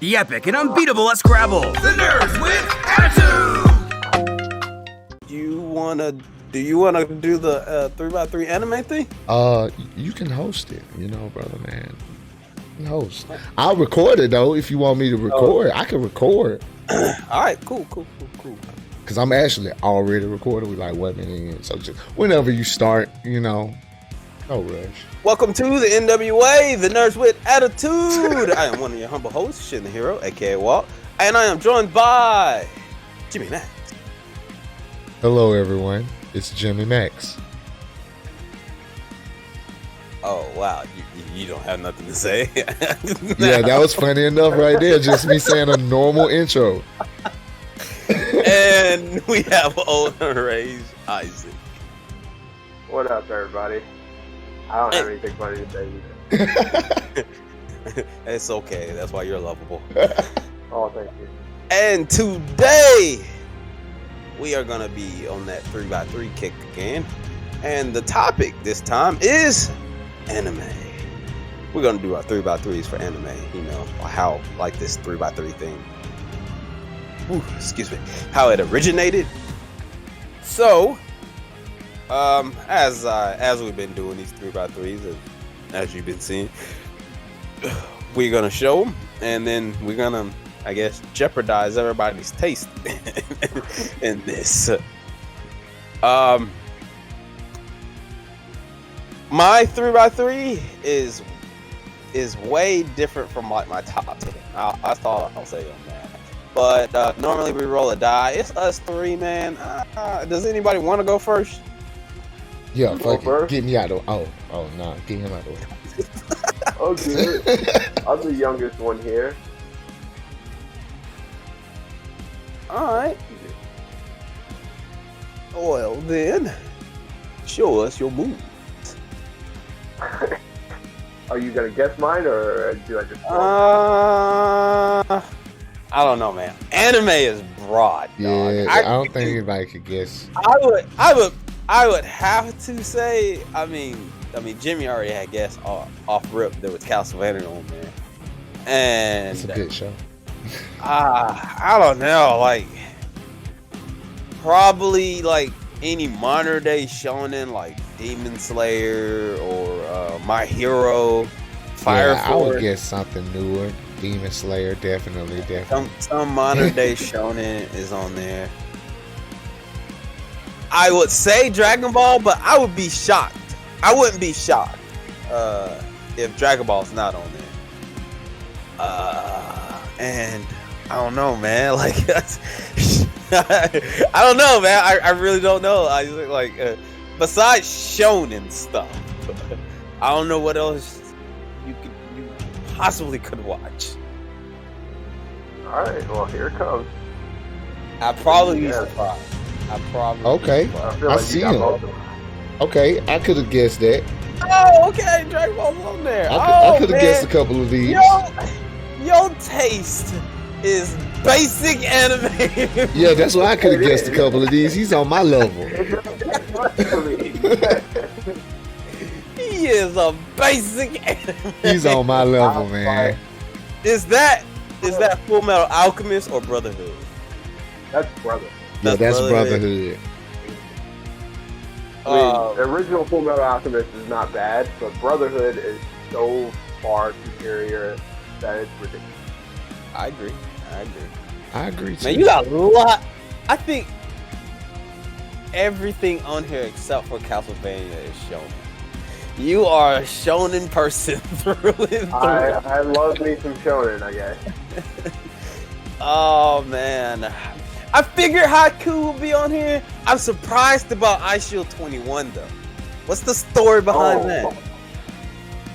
The epic and unbeatable Scrabble. The nerds with attitude. Do you wanna do the 3x3 anime thing? You can host it, brother man. You can host. I'll record it though if you want me to record. I can record. All right, cool. Cause I'm actually already recording. We like 1 minute in, so just whenever you start, no rush. Welcome to the N.W.A, the nerds with attitude. I am one of your humble hosts, Shin the Hero, aka Walt, and I am joined by Jimmy Max. Hello everyone, it's Jimmy Max. Oh wow, you don't have nothing to say. Yeah, that was funny enough right there. Just me saying a normal intro. And we have OldhunterRage Isaac. What up, everybody? I don't have anything funny to say either. It's okay. That's why you're lovable. Oh, thank you. And today, we are going to be on that 3x3 kick again. And the topic this time is anime. We're going to do our 3x3s for anime. How, like this 3x3 thing. Excuse me. How it originated. So, as we've been doing these 3x3s, as you've been seeing, we're gonna show them, and then we're gonna, I guess, jeopardize everybody's taste in this. My 3x3 is way different from like my top 10. I thought I'll say on that. But normally we roll a die. It's us three, man. Does anybody want to go first? Yeah, fuck it. Get me out of the way. Oh, no. Get him out of the way. Okay. I'm the youngest one here. Alright. Well, then, show us your moves. Are you going to guess mine, or do I just... I don't know, man. Anime is broad, dog. Yeah, I don't think anybody could guess. I would have to say, I mean, Jimmy already had guessed off rip. There was Castlevania on there, and it's a good show. I don't know, like probably like any modern day shonen, like Demon Slayer or My Hero, Fire Force. I would guess something newer. Demon Slayer, definitely. Some modern day shonen is on there. I would say Dragon Ball, but I would be shocked. I wouldn't be shocked if Dragon Ball's not on there. And I don't know, man. Like, I don't know, man. I really don't know. I like besides shonen stuff, I don't know what else you possibly could watch. All right, well, here it comes. I'd probably be surprised. Okay, I see him. Okay, I could have guessed that. Oh, okay, Dragon Ball's on there. I could have guessed a couple of these. Your taste is basic anime. Yeah, that's why I could have guessed a couple of these. He's on my level. He is a basic anime. He's on my level, man. Is that Full Metal Alchemist or Brotherhood? That's Brotherhood. Yeah, that's Brotherhood. I mean, the original Full Metal Alchemist is not bad, but Brotherhood is so far superior that it's ridiculous. I agree too. Man, you got a lot. I think everything on here except for Castlevania is shonen. You are a shonen person through and through. I love me some shonen, I guess. Oh man, I figured Haiku would be on here. I'm surprised about iShield 21 though. What's the story behind that?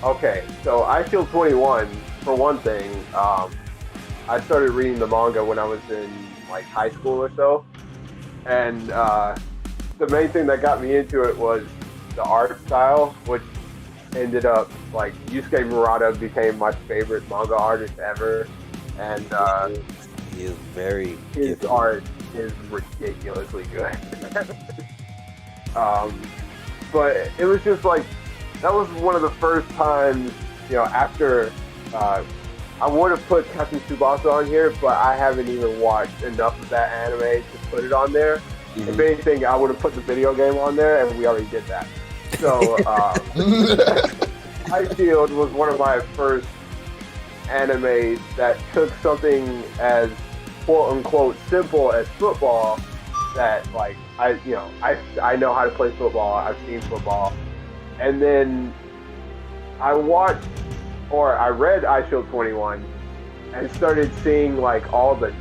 Okay, so iShield 21, for one thing, I started reading the manga when I was in like high school or so, and the main thing that got me into it was the art style, which ended up like Yusuke Murata became my favorite manga artist ever, and he is very his gifted. Art is ridiculously good. But it was just like that was one of the first times, after I I would have put Captain Tsubasa on here, but I haven't even watched enough of that anime to put it on there. Mhm. If anything, I would have put the video game on there, and we already did that. So, Highfield was one of my first animes that took something as quote unquote simple as football. That like I know how to play football. I've seen football, and then I watched or I read iShield 21 and started seeing like all the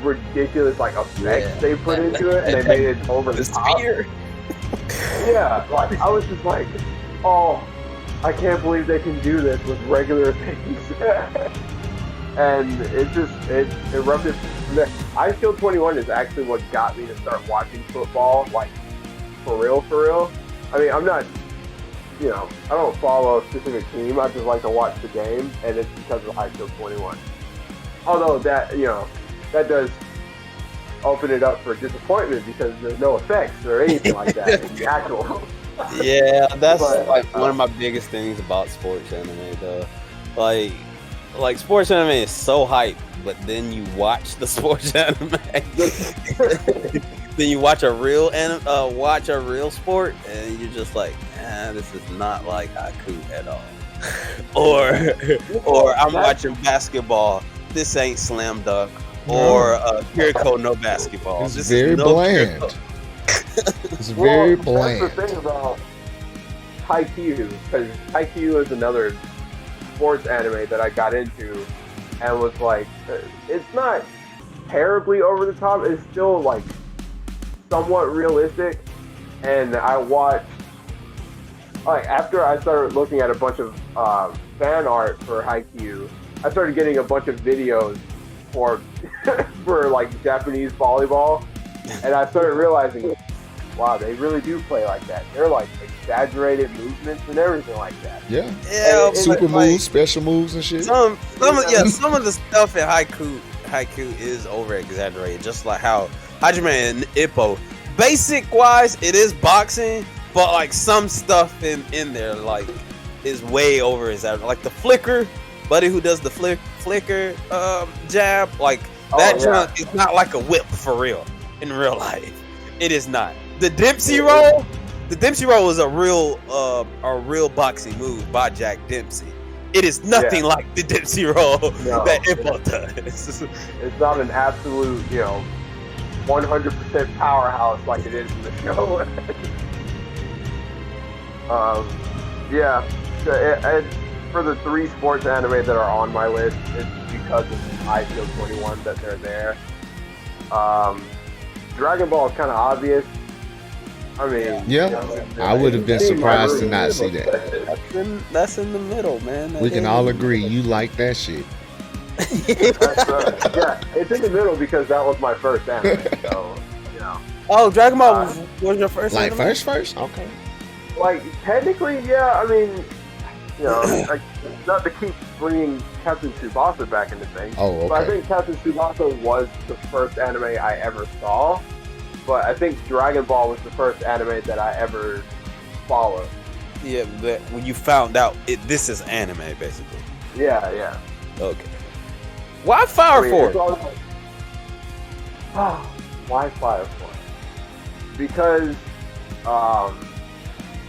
ridiculous like effects they put into it, and they made it over the top. Spear. Yeah, like I was just like, oh, I can't believe they can do this with regular things. And it erupted from there. iShield 21 is actually what got me to start watching football, like for real. I mean, I'm not, I don't follow a specific team. I just like to watch the game, and it's because of iShield 21. Although that does open it up for disappointment because there's no effects or anything like that in the actual. Yeah, that's like one of my biggest things about sports anime, though. Like sports anime is so hype, but then you watch the sports anime, then you watch a real sport, and you're just like, this is not like Haiku at all. or I'm watching basketball. This ain't slam dunk. Or Kiriko no basketball. It's very bland. It's very bland. That's the thing about Haikyuu, because Haikyuu is another sports anime that I got into, and was like, it's not terribly over the top. It's still like somewhat realistic. And I watched, like, after I started looking at a bunch of fan art for Haikyuu, I started getting a bunch of videos for like Japanese volleyball, and I started realizing, wow, they really do play like that. They're like exaggerated movements and everything like that. Yeah, super moves, special moves and shit. Some of the stuff in Haiku is over exaggerated, just like how Hajime and Ippo, basic wise, it is boxing, but like some stuff in there like is way over exaggerated, like the flicker. Buddy who does the flicker jab, like that jump is not like a whip for real in real life. It is not. The Dempsey roll is a real boxing move by Jack Dempsey. It is nothing like the Dempsey roll that Ippo does. It's not an absolute, 100% powerhouse like it is in the show. For the 3 sports anime that are on my list, it's because of iShield 21 that they're there. Dragon Ball is kind of obvious. I mean, I would have been surprised to not see that. That's in the middle, man. We can all agree you like that shit. It's in the middle because that was my first anime. So, Oh, Dragon Ball was your first? Like anime? first? Okay. Like technically, yeah. I mean, like, not to keep bringing Captain Tsubasa back into things. Oh, okay. But I think Captain Tsubasa was the first anime I ever saw. But I think Dragon Ball was the first anime that I ever followed. Yeah, but when you found out this is anime, basically. Yeah. Okay. Why Fire Force? Why Fire Force? Because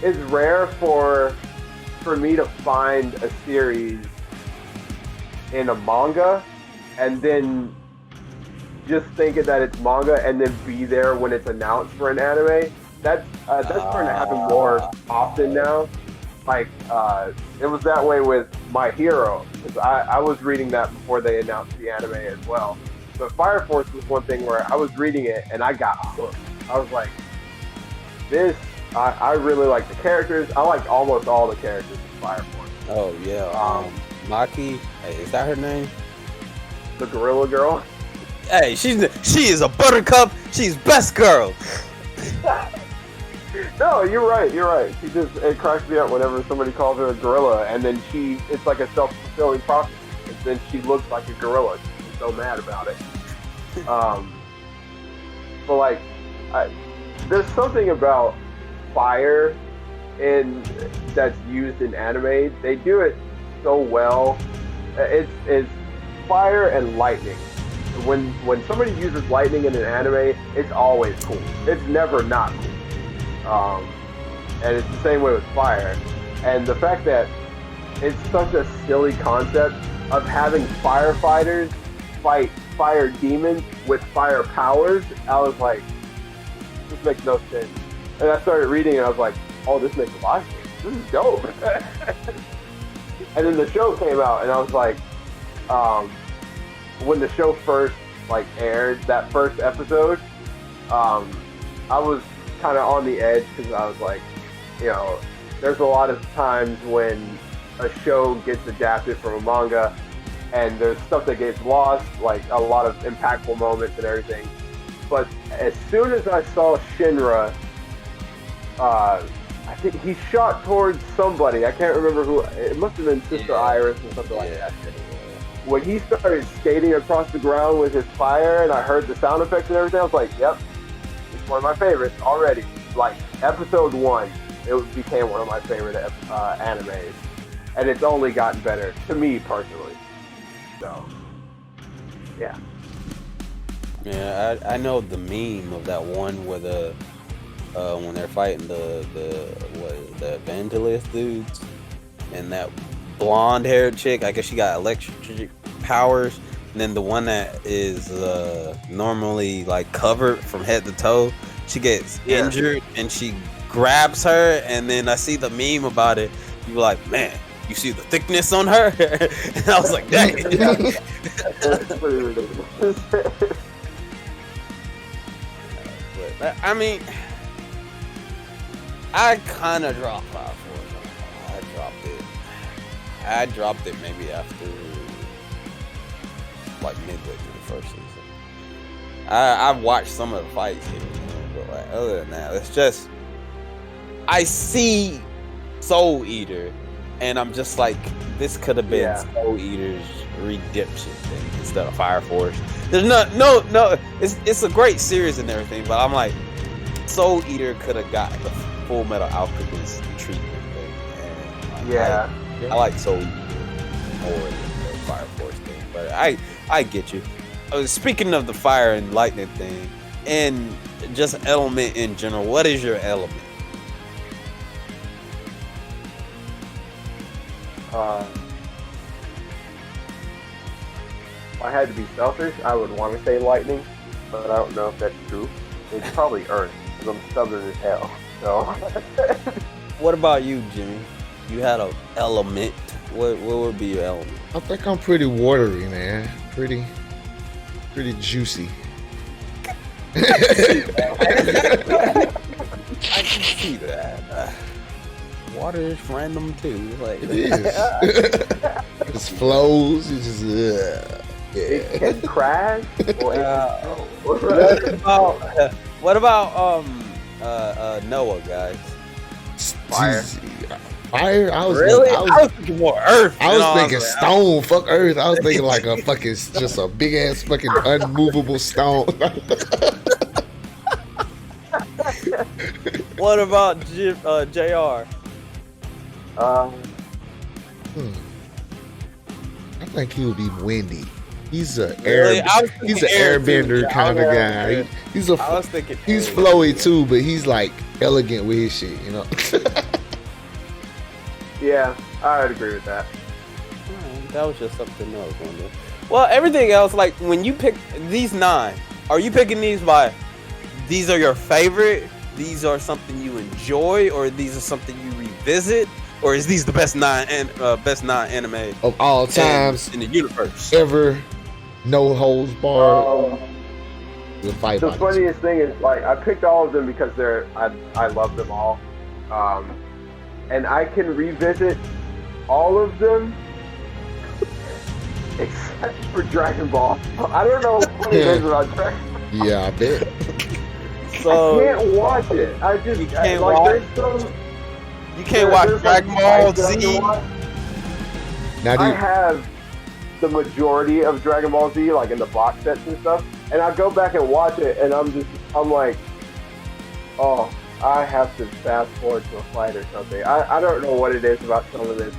it's rare for me to find a series in a manga and then just thinking that it's manga and then be there when it's announced for an anime. That's starting to happen more often now. Like, it was that way with My Hero, because I was reading that before they announced the anime as well. But Fire Force was one thing where I was reading it and I got hooked. I was like, I really like the characters. I liked almost all the characters in Fire Force. Oh yeah, Maki, is that her name? The Gorilla Girl. Hey, she is a buttercup. She's best girl. No, you're right. It cracks me up whenever somebody calls her a gorilla, and then it's like a self-fulfilling prophecy. And then she looks like a gorilla. She's so mad about it. But like, there's something about fire that's used in anime. They do it so well. It's fire and lightning. When somebody uses lightning in an anime, it's always cool. It's never not cool. And it's the same way with fire. And the fact that it's such a silly concept of having firefighters fight fire demons with fire powers, I was like, this makes no sense. And I started reading and I was like, oh, this makes a lot of sense. This is dope. And then the show came out and I was like, when the show first aired, that first episode, I was kind of on the edge because I was like, there's a lot of times when a show gets adapted from a manga and there's stuff that gets lost, like a lot of impactful moments and everything. But as soon as I saw Shinra, I think he shot towards somebody. I can't remember who. It must have been Sister Iris or something like that. When he started skating across the ground with his fire and I heard the sound effects and everything, I was like, yep, it's one of my favorites already. Like, episode 1, it became one of my favorite animes. And it's only gotten better, to me personally. So, yeah. Yeah, I know the meme of that one where when they're fighting the evangelist dudes, and that blonde-haired chick, I guess she got electric powers, and then the one that is normally covered from head to toe, she gets injured and she grabs her, and then I see the meme about it. You're like, man, you see the thickness on her? And I was like, dang. That's pretty ridiculous. But I mean, I kind of dropped Fire Force. I dropped it maybe after midway through the first season. I've watched some of the fights here, but other than that, it's just I see Soul Eater, and I'm just like, this could have been Soul Eater's redemption thing instead of Fire Force. There's no. It's a great series and everything, but I'm like, Soul Eater could have got the Full Metal Alchemist treatment thing. And I like Soul Eater more than the Fire Force thing, but I get you. Speaking of the fire and lightning thing, and just element in general, what is your element? If I had to be selfish, I would want to say lightning, but I don't know if that's true. It's probably earth, because I'm stubborn as hell. So. What about you, Jimmy? You had an element. What would be your element? I think I'm pretty watery, man. Pretty juicy. I can see that. Water is random too. Like it is. It just flows. It just. It can crash. What about N.W.A, guys? Fire. Fire? I was thinking more earth. I was thinking stone. Fuck earth. I was thinking like a fucking just a big ass fucking unmovable stone. What about JR? I think he would be windy. He's he's an airbender kind of guy. He's flowy too, but he's like elegant with his shit, you know. Yeah, I would agree with that. That was just something I was wondering. Well, everything else, like when you pick these 9, are you picking these by these are your favorite, these are something you enjoy, or these are something you revisit, or is these the best 9 anime of all times in the universe ever? No holds barred. The funniest thing is, like, I picked all of them because I love them all, and I can revisit all of them except for Dragon Ball. I don't know what it is about Dragon Ball. Yeah, I bet. So I can't watch it. I just you can't watch. You can't watch Dragon Ball Z. I have the majority of Dragon Ball Z, like in the box sets and stuff, and I go back and watch it, and I'm like, oh, I have to fast forward to a fight or something. I don't know what it is about some of this.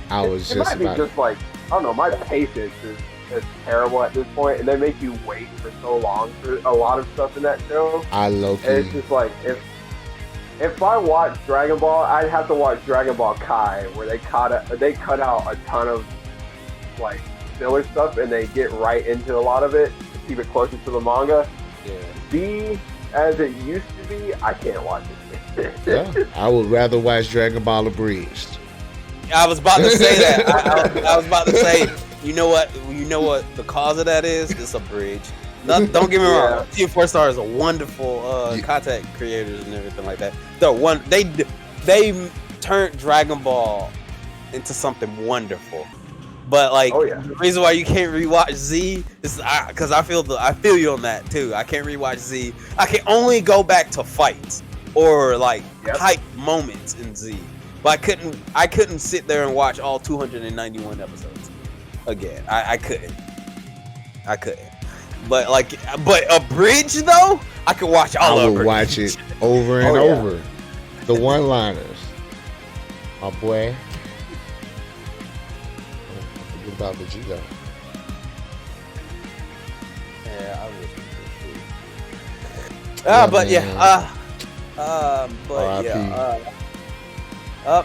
It might be just like, I don't know, my patience is it's terrible at this point, and they make you wait for so long for a lot of stuff in that show. I low-key. And it's just like if I watch Dragon Ball, I'd have to watch Dragon Ball Kai, where they cut out a ton of like filler stuff, and they get right into a lot of it to keep it closer to the manga. Yeah. Be as it used to be, I can't watch it. Yeah, I would rather watch Dragon Ball Abridged. I was about to say that. I was about to say, you know what the cause of that is? It's Abridged. Don't get me wrong. Team 4 Stars are wonderful content creators and everything like that. They turned Dragon Ball into something wonderful. But like the reason why you can't rewatch Z is because I feel you on that too. I can't rewatch Z. I can only go back to fights or like hype moments in Z. But I couldn't sit there and watch all 291 episodes again. I couldn't. But Abridged though, I could watch all of it. I would watch it over and over. The one-liners, my boy. What about Vegeta? Yeah, I wish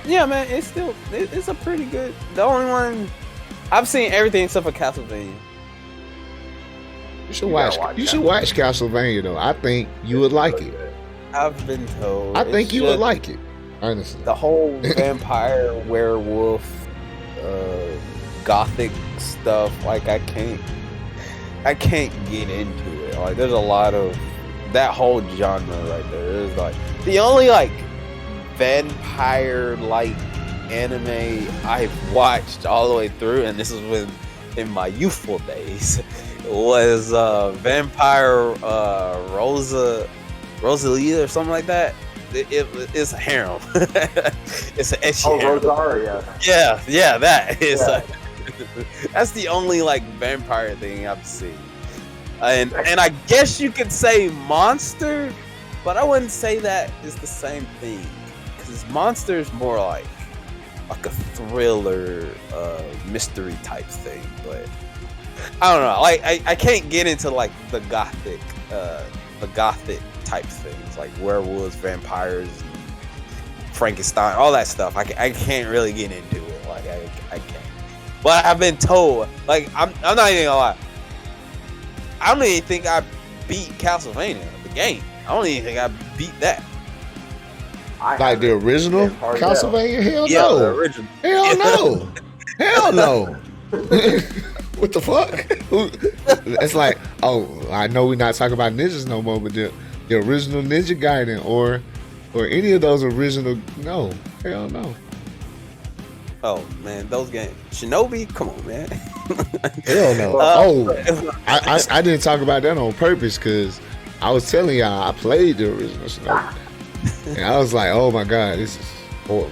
yeah, man, it's a pretty good. The only one I've seen everything except for Castlevania. You should watch Castlevania though. I think you would like it. I've been told. I think you would like it. Honestly, the whole vampire werewolf gothic stuff, like I can't get into it. Like there's a lot of that whole genre right there. There's like the only like vampire like anime I've watched all the way through, and this is in my youthful days, was Vampire Rosalia or something like that. It's a harem. It's an ecchi harem. Rosaria. Yeah, that is. That's the only like vampire thing I've seen, and I guess you could say monster, but I wouldn't say that is the same thing, because monster is more like a thriller, mystery type thing. But I don't know. Like I can't get into like the gothic type things, like werewolves, vampires, Frankenstein, all that stuff. I can't really get into it. Like I can't. But I've been told, like, I'm not even gonna lie, I don't even think I beat Castlevania, the game. I don't even think I beat that. Like the original Castlevania? Hell yeah, no. The original. Hell no. Hell no. What the fuck? It's like, oh, I know we're not talking about ninjas no more, but the original Ninja Gaiden or any of those original, no. Hell no. Oh man, those games. Shinobi, come on, man. Hell no. I didn't talk about that on purpose because I was telling y'all I played the original Shinobi, and I was like, oh my god, this is horrible.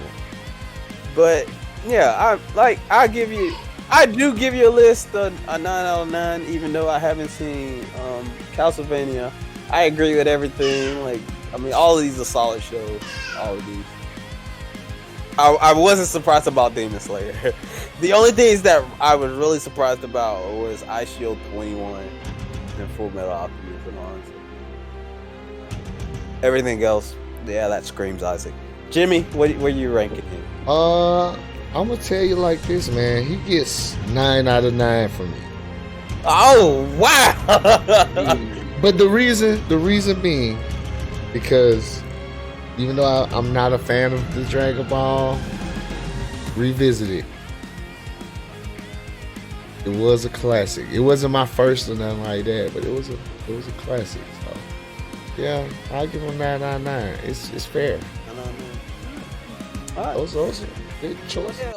But yeah, I do give you a list of a 9 out of 9, even though I haven't seen Castlevania. I agree with everything. Like, I mean, all of these are solid shows. All of these. I wasn't surprised about Demon Slayer. The only things that I was really surprised about was Ice Shield 21 and Full Metal Alchemist and honestly. Everything else, yeah, that screams Isaac. Jimmy, where you ranking him? I'm gonna tell you like this, man. He gets 9 out of 9 for me. Oh wow! But the reason being, because even though I'm not a fan of the Dragon Ball, revisit it. It was a classic. It wasn't my first or nothing like that, but it was a classic. So yeah, I'll give him 9 out of 9. It's fair. All right. Those are good choices.